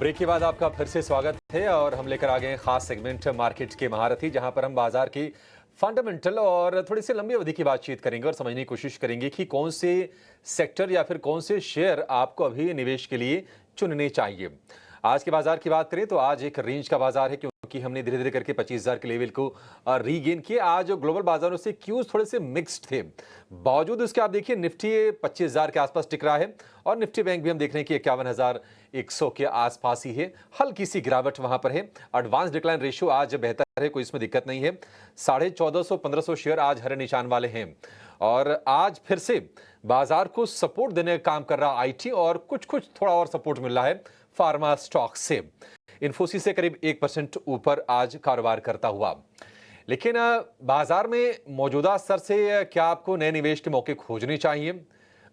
Break के बाद आपका फिर से स्वागत है और हम लेकर आ गए हैं खास सेगमेंट मार्केट के महारथी, जहां पर हम बाजार की फंडामेंटल और थोड़ी सी लंबी अवधि की बातचीत करेंगे और समझने की कोशिश करेंगे कि कौन से सेक्टर या फिर कौन से शेयर आपको अभी निवेश के लिए चुनने चाहिए। आज के बाजार की बात करें तो आज एक रेंज का बाजार है, क्योंकि हमने धीरे धीरे करके 25,000 के लेवल को रीगेन किया। आज ग्लोबल बाजारों से क्यूज थोड़े से मिक्स्ड थे, बावजूद उसके आप देखिए निफ्टी 25,000 के आसपास टिक रहा है और निफ्टी बैंक भी हम देख रहे हैं कि 51,100 के आसपास ही है। हल्की सी गिरावट वहां पर है। एडवांस डिक्लाइन रेशियो आज बेहतर है, कोई इसमें दिक्कत नहीं है। 1450-1500 शेयर आज हरे निशान वाले हैं और आज फिर से बाजार को सपोर्ट देने का काम कर रहा आईटी और कुछ कुछ थोड़ा और सपोर्ट मिल रहा है फार्मा स्टॉक से। इन्फोसिस से करीब 1% ऊपर आज कारोबार करता हुआ। लेकिन बाजार में मौजूदा स्तर से क्या आपको नए निवेश के मौके खोजने चाहिए?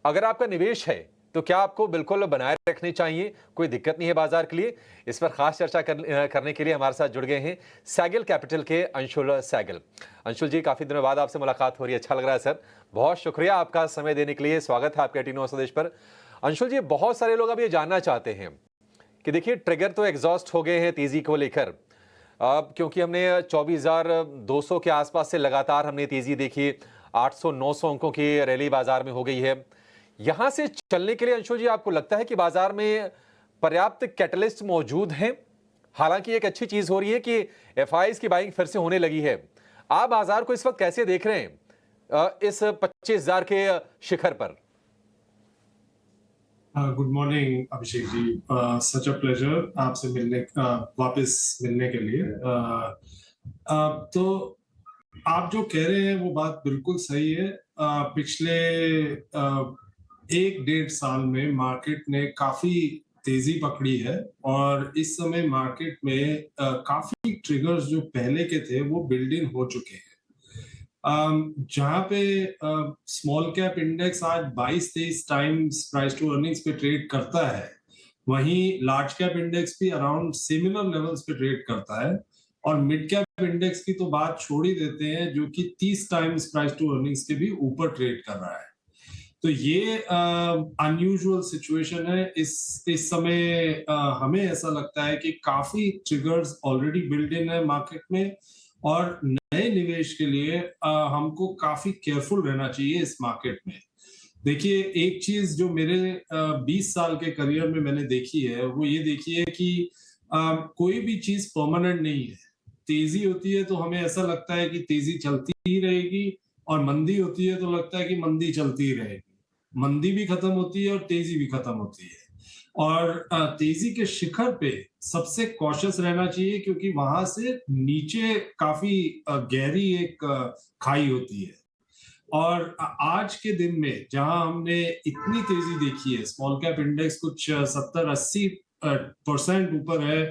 अगर आपका निवेश है तो क्या आपको बिल्कुल बनाए रखने चाहिए? कोई दिक्कत नहीं है बाजार के लिए। इस पर खास चर्चा करने के लिए हमारे साथ जुड़ गए हैं सैगल कैपिटल के अंशुल सैगल। अंशुल जी, काफी दिनों बाद आपसे मुलाकात हो रही है, अच्छा लग रहा है सर। बहुत शुक्रिया आपका समय देने के लिए। स्वागत है आपके टीनो स्वदेश पर। अंशुल जी, बहुत सारे लोग अब ये जानना चाहते हैं कि देखिए ट्रिगर तो एग्जॉस्ट हो गए हैं तेजी को लेकर, अब क्योंकि हमने 24,200 के आसपास से लगातार हमने तेजी देखी, 800-900 अंकों की रैली बाजार में हो गई है। यहां से चलने के लिए अंशुल जी आपको लगता है कि बाजार में पर्याप्त कैटलिस्ट मौजूद हैं? हालांकि एक अच्छी चीज हो रही है कि एफआईज की बाइंग फिर से होने लगी है। आप बाजार को इस वक्त कैसे देख रहे हैं इस 25,000 के शिखर पर? Good morning Abhishek ji, such a pleasure आपसे वापस मिलने के लिए। तो आप जो कह रहे हैं वो बात बिल्कुल सही है। पिछले 1-1.5 साल में मार्केट ने काफी तेजी पकड़ी है और इस समय मार्केट में काफी ट्रिगर्स जो पहले के थे वो बिल्ड इन हो चुके हैं। जहां पे स्मॉल कैप इंडेक्स आज 22-23 टाइम्स प्राइस टू अर्निंग्स पे ट्रेड करता है, वहीं लार्ज कैप इंडेक्स भी अराउंड सिमिलर लेवल्स पे ट्रेड करता है और मिड कैप इंडेक्स की तो बात छोड़ ही देते हैं, जो कि 30 टाइम्स प्राइस टू अर्निंग्स के भी ऊपर ट्रेड कर रहा है। तो ये अनयूजुअल सिचुएशन है। इस समय हमें ऐसा लगता है कि काफी ट्रिगर्स ऑलरेडी बिल्ड इन है मार्केट में और नए निवेश के लिए हमको काफी केयरफुल रहना चाहिए इस मार्केट में। देखिए, एक चीज जो मेरे 20 साल के करियर में मैंने देखी है वो ये देखी है कि कोई भी चीज परमानेंट नहीं है। तेजी होती है तो हमें ऐसा लगता है कि तेजी चलती ही रहेगी और मंदी होती है तो लगता है कि मंदी चलती ही रहेगी। मंदी भी खत्म होती है और तेजी भी खत्म होती है और तेजी के शिखर पे सबसे कॉशियस रहना चाहिए, क्योंकि वहां से नीचे काफी गहरी एक खाई होती है। और आज के दिन में जहां हमने इतनी तेजी देखी है, स्मॉल कैप इंडेक्स कुछ 70-80% ऊपर है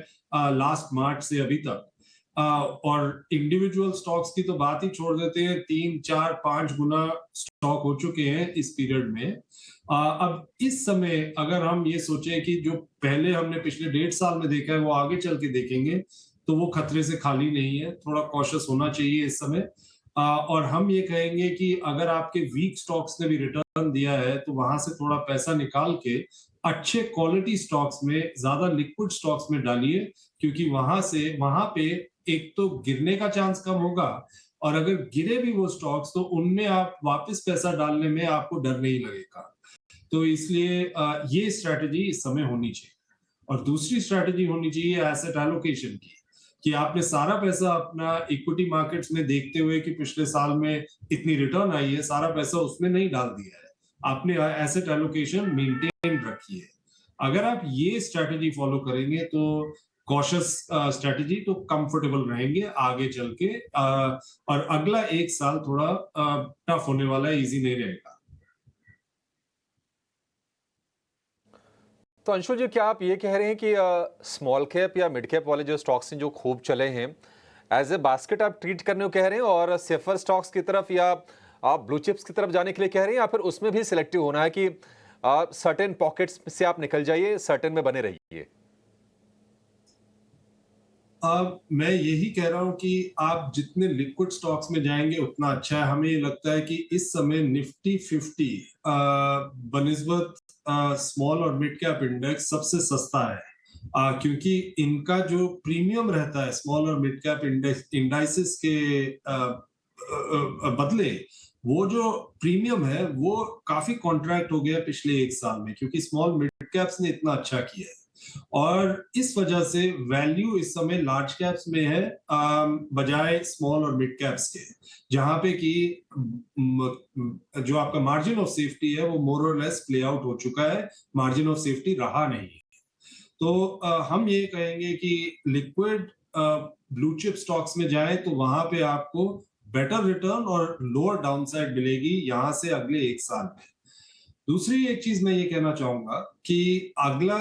लास्ट मार्च से अभी तक, और इंडिविजुअल स्टॉक्स की तो बात ही छोड़ देते हैं, 3-4-5 गुना स्टॉक हो चुके हैं इस पीरियड में। अब इस समय अगर हम ये सोचें कि जो पहले हमने पिछले 1.5 साल में देखा है वो आगे चल के देखेंगे, तो वो खतरे से खाली नहीं है। थोड़ा कॉशियस होना चाहिए इस समय। और हम ये कहेंगे कि अगर आपके वीक स्टॉक्स ने भी रिटर्न दिया है तो वहां से थोड़ा पैसा निकाल के अच्छे क्वालिटी स्टॉक्स में, ज्यादा लिक्विड स्टॉक्स में डालिए, क्योंकि वहां पे एक तो गिरने का चांस कम होगा और अगर गिरे भी वो स्टॉक्स तो उनमें आप वापस पैसा डालने में आपको डर नहीं लगेगा। तो इसलिए ये स्ट्रैटेजी इस समय होनी चाहिए। और दूसरी स्ट्रैटेजी होनी चाहिए एसेट एलोकेशन की, कि आपने सारा पैसा अपना इक्विटी मार्केट्स में देखते हुए कि पिछले साल में इतनी रिटर्न आई है, सारा पैसा उसमें नहीं डाल दिया है, आपने एसेट एलोकेशन मेंटेन रखी है। अगर आप ये स्ट्रैटेजी फॉलो करेंगे तो कॉशियस स्ट्रैटेजी, तो कंफर्टेबल रहेंगे आगे चल के। और अगला 1 साल थोड़ा टफ होने वाला है, इजी नहीं रहेगा। तो अंशुल जी, क्या आप ये कह रहे हैं कि स्मॉल कैप या मिड कैप वाले जो स्टॉक्स हैं जो खूब चले हैं, एज ए बास्केट आप ट्रीट करने को कह रहे हैं और सेफर स्टॉक्स की तरफ या आप ब्लू चिप्स की तरफ जाने के लिए कह रहे हैं, या फिर उसमें भी सिलेक्टिव होना है कि सर्टेन पॉकेट्स से आप निकल जाइए, सर्टेन में बने रहिए? मैं यही कह रहा हूं कि आप जितने लिक्विड स्टॉक्स में जाएंगे उतना अच्छा है। हमें ये लगता है कि इस समय निफ्टी 50 बनिस्बत स्मॉल और मिड कैप इंडेक्स सबसे सस्ता है। क्योंकि इनका जो प्रीमियम रहता है स्मॉल और मिड कैप इंडाइसेस के बदले वो जो प्रीमियम है वो काफी कॉन्ट्रैक्ट हो गया पिछले एक साल में, क्योंकि स्मॉल मिड कैप्स ने इतना अच्छा किया है और इस वजह से वैल्यू इस समय लार्ज कैप्स में है बजाय स्मॉल और मिड कैप्स के, जहां पे कि जो आपका मार्जिन ऑफ सेफ्टी है वो मोर और लेस प्ले आउट हो चुका है, मार्जिन ऑफ सेफ्टी रहा नहीं है। तो हम ये कहेंगे कि लिक्विड ब्लू चिप स्टॉक्स में जाएं तो वहां पे आपको बेटर रिटर्न और लोअर डाउनसाइड मिलेगी यहां से अगले एक साल में। दूसरी एक चीज मैं ये कहना चाहूंगा कि अगला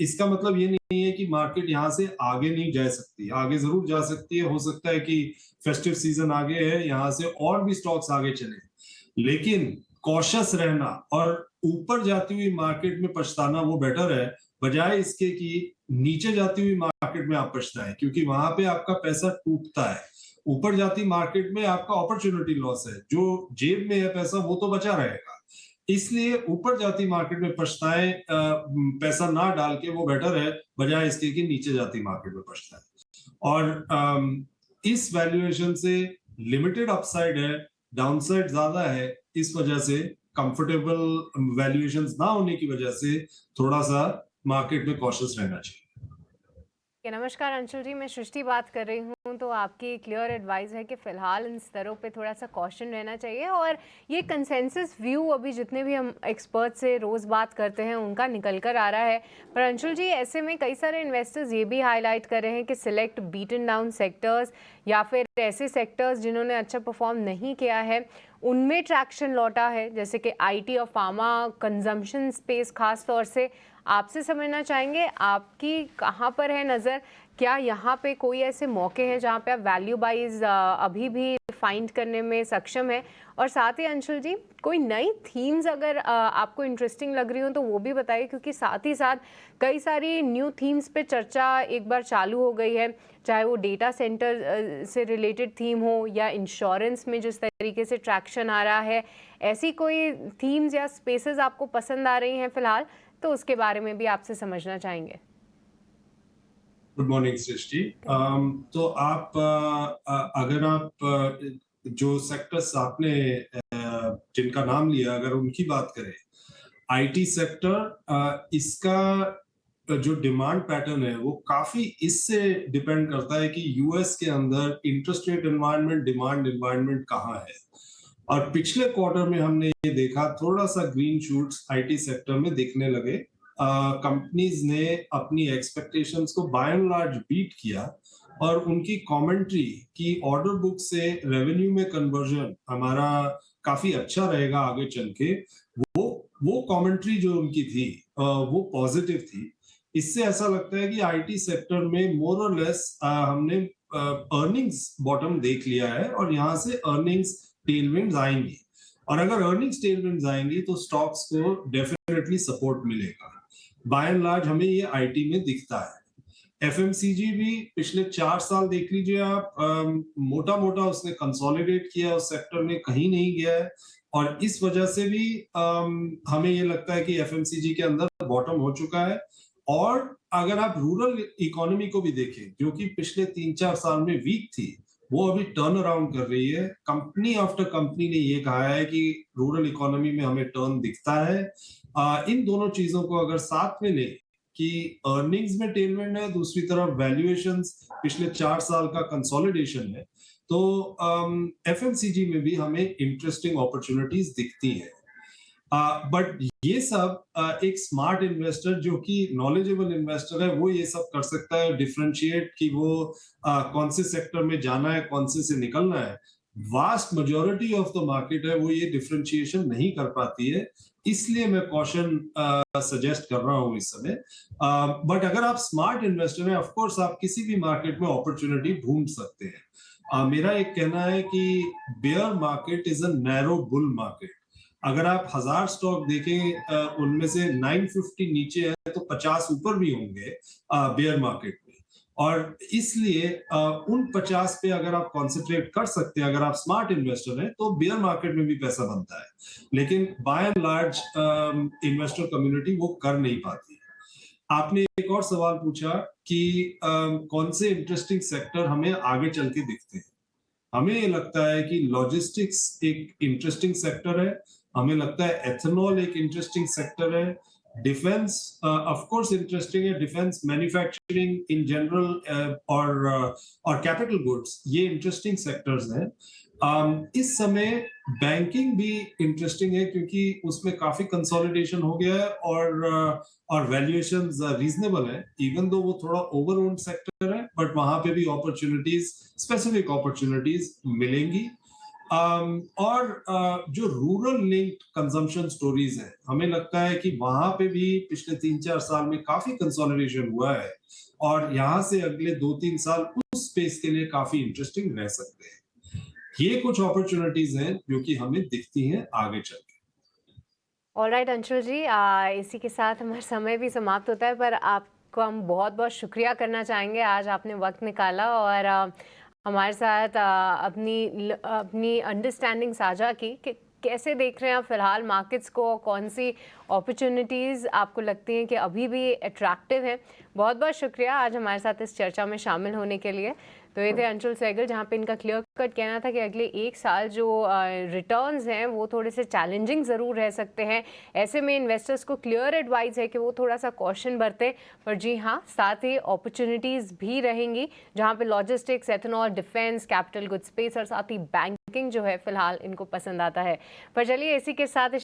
इसका मतलब ये नहीं है कि मार्केट यहाँ से आगे नहीं जा सकती, आगे जरूर जा सकती है। हो सकता है कि फेस्टिव सीजन आगे है, यहाँ से और भी स्टॉक्स आगे चले, लेकिन कॉशियस रहना और ऊपर जाती हुई मार्केट में पछताना वो बेटर है, बजाय इसके कि नीचे जाती हुई मार्केट में आप पछताएं, क्योंकि वहां पे आपका पैसा टूटता है। ऊपर जाती मार्केट में आपका अपॉर्चुनिटी लॉस है, जो जेब में है पैसा वो तो बचा रहेगा। इसलिए ऊपर जाती मार्केट में पछताएं, पैसा ना डाल के वो बेटर है, बजाय इसके कि नीचे जाती मार्केट में पछताएं। और इस वैल्यूएशन से लिमिटेड अपसाइड है, डाउनसाइड ज्यादा है, इस वजह से कंफर्टेबल वैल्यूएशंस ना होने की वजह से थोड़ा सा मार्केट में कॉशियस रहना चाहिए। नमस्कार अंशुल जी, मैं सृष्टि बात कर रही हूँ। तो आपकी क्लियर एडवाइस है कि फ़िलहाल इन स्तरों पे थोड़ा सा कॉशन रहना चाहिए, और ये कंसेंसस व्यू अभी जितने भी हम एक्सपर्ट से रोज़ बात करते हैं उनका निकल कर आ रहा है। पर अंशुल जी, ऐसे में कई सारे इन्वेस्टर्स ये भी हाईलाइट कर रहे हैं कि सिलेक्ट बीटन डाउन सेक्टर्स या फिर ऐसे सेक्टर्स जिन्होंने अच्छा परफॉर्म नहीं किया है उनमें ट्रैक्शन लौटा है, जैसे कि आईटी और फार्मा कंजम्पशन स्पेस खास तौर से। आपसे समझना चाहेंगे आपकी कहाँ पर है नज़र, क्या यहाँ पे कोई ऐसे मौके हैं जहाँ पे आप वैल्यू बाइज अभी भी फाइंड करने में सक्षम है? और साथ ही अंशुल जी, कोई नई थीम्स अगर आपको इंटरेस्टिंग लग रही हो तो वो भी बताइए, क्योंकि साथ ही साथ कई सारी न्यू थीम्स पे चर्चा एक बार चालू हो गई है, चाहे वो डेटा सेंटर से रिलेटेड थीम हो या इंश्योरेंस में जिस तरीके से ट्रैक्शन आ रहा है। ऐसी कोई थीम्स या स्पेसेस आपको पसंद आ रही हैं फिलहाल, तो उसके बारे में भी आपसे समझना चाहेंगे। गुड मॉर्निंग सृष्टि। तो आप अगर आप जो सेक्टर्स आपने जिनका नाम लिया अगर उनकी बात करें, आईटी सेक्टर, इसका जो डिमांड पैटर्न है वो काफी इससे डिपेंड करता है कि यूएस के अंदर interest rate environment, demand environment कहाँ है। और पिछले क्वार्टर में हमने ये देखा थोड़ा सा ग्रीन शूट्स आईटी सेक्टर में दिखने लगे। कंपनीज ने अपनी एक्सपेक्टेशंस को बाय एंड लार्ज बीट किया और उनकी कमेंट्री की ऑर्डर बुक से रेवेन्यू में कन्वर्जन हमारा काफी अच्छा रहेगा आगे चल के, वो कमेंट्री जो उनकी थी वो पॉजिटिव थी। इससे ऐसा लगता है कि आईटी सेक्टर में मोर और लेस हमने अर्निंग्स बॉटम देख लिया है और यहाँ से अर्निंग्स टेलविंड्स आएंगी, और अगर अर्निंग्स टेलविंड्स आएंगी तो स्टॉक्स को डेफिनेटली सपोर्ट मिलेगा। बाय एंड लार्ज हमें ये आईटी में दिखता है। एफएमसीजी भी पिछले 4 साल देख लीजिए आप, मोटा मोटा उसने कंसोलिडेट किया, उस सेक्टर में कहीं नहीं गया है, और इस वजह से भी हमें ये लगता है कि एफएमसीजी के अंदर बॉटम हो चुका है। और अगर आप रूरल इकोनॉमी को भी देखें जो कि पिछले 3-4 साल में वीक थी, वो अभी टर्न अराउंड कर रही है। कंपनी आफ्टर कंपनी ने ये कहा है कि रूरल इकोनॉमी में हमें टर्न दिखता है। इन दोनों चीजों को अगर साथ में ले कि अर्निंग्स में टेलविंड है, दूसरी तरफ वैल्यूएशंस पिछले 4 साल का कंसोलिडेशन है, तो एफएमसीजी में भी हमें इंटरेस्टिंग अपॉर्चुनिटीज दिखती हैं। बट ये सब एक स्मार्ट इन्वेस्टर जो कि नॉलेजेबल इन्वेस्टर है वो ये सब कर सकता है, डिफरेंशिएट कि वो कौन से सेक्टर में जाना है, कौन से निकलना है। Vast majority of the market है वो ये डिफरेंशिएशन नहीं कर पाती है, इसलिए मैं कॉशन सजेस्ट कर रहा हूं इस समय। बट अगर आप स्मार्ट इन्वेस्टर हैं, ऑफ कोर्स आप किसी भी मार्केट में अपॉर्चुनिटी ढूंढ सकते हैं। मेरा एक कहना है कि bear market is a narrow bull market. अगर आप 1000 स्टॉक देखें, उनमें से 950 नीचे है तो 50 ऊपर भी होंगे बेयर मार्केट में, और इसलिए उन 50 पे अगर आप कॉन्सेंट्रेट कर सकते हैं, अगर आप स्मार्ट इन्वेस्टर हैं, तो बेयर मार्केट में भी पैसा बनता है। लेकिन by and large investor community वो कर नहीं पाती। आपने एक और सवाल पूछा कि कौन से इंटरेस्टिंग सेक्टर हमें आगे चल के दिखते हैं। हमें ये लगता है कि लॉजिस्टिक्स एक इंटरेस्टिंग सेक्टर है। हमें लगता है एथेनॉल एक इंटरेस्टिंग सेक्टर है। डिफेंस ऑफ कोर्स इंटरेस्टिंग है। डिफेंस मैन्युफैक्चरिंग इन जनरल और कैपिटल गुड्स ये इंटरेस्टिंग सेक्टर्स हैं। इस समय बैंकिंग भी इंटरेस्टिंग है क्योंकि उसमें काफी कंसोलिडेशन हो गया है और वैल्यूएशंस रीजनेबल है इवन दो वो थोड़ा ओवर ओन्ड सेक्टर है बट वहां पे भी अपॉर्चुनिटीज स्पेसिफिक अपॉर्चुनिटीज मिलेंगी। जो रूरल लिंक्ड कंजम्पशन स्टोरीज हैं हमें लगता है कि वहां पे भी पिछले 3-4 साल में काफी कंसोलिडेशन हुआ है और यहाँ से अगले 2-3 साल उस स्पेस के लिए काफी इंटरेस्टिंग रह सकते हैं। ये कुछ अपॉर्चुनिटीज हैं जो कि हमें दिखती हैं आगे चल के। ऑलराइट अंशुल जी, इसी के साथ हमारा समय भी समाप्त होता है, पर आपको हम बहुत बहुत शुक्रिया करना चाहेंगे, आज आपने वक्त निकाला और हमारे साथ अपनी अंडरस्टैंडिंग साझा की कि कैसे देख रहे हैं आप फिलहाल मार्केट्स को, कौन सी अपॉर्चुनिटीज़ आपको लगती हैं कि अभी भी अट्रैक्टिव हैं। बहुत बहुत शुक्रिया आज हमारे साथ इस चर्चा में शामिल होने के लिए। तो ये थे अंशुल सहगल, जहाँ पे इनका क्लियर कट कहना था कि अगले एक साल जो रिटर्न्स हैं वो थोड़े से चैलेंजिंग ज़रूर रह सकते हैं। ऐसे में इन्वेस्टर्स को क्लियर एडवाइस है कि वो थोड़ा सा कॉशन बरतें, पर जी हाँ, साथ ही अपॉर्चुनिटीज़ भी रहेंगी जहाँ पे logistics, ethanol, defence, capital good space और साथ ही बैंकिंग जो है फिलहाल इनको पसंद आता है। पर चलिए इसी के साथ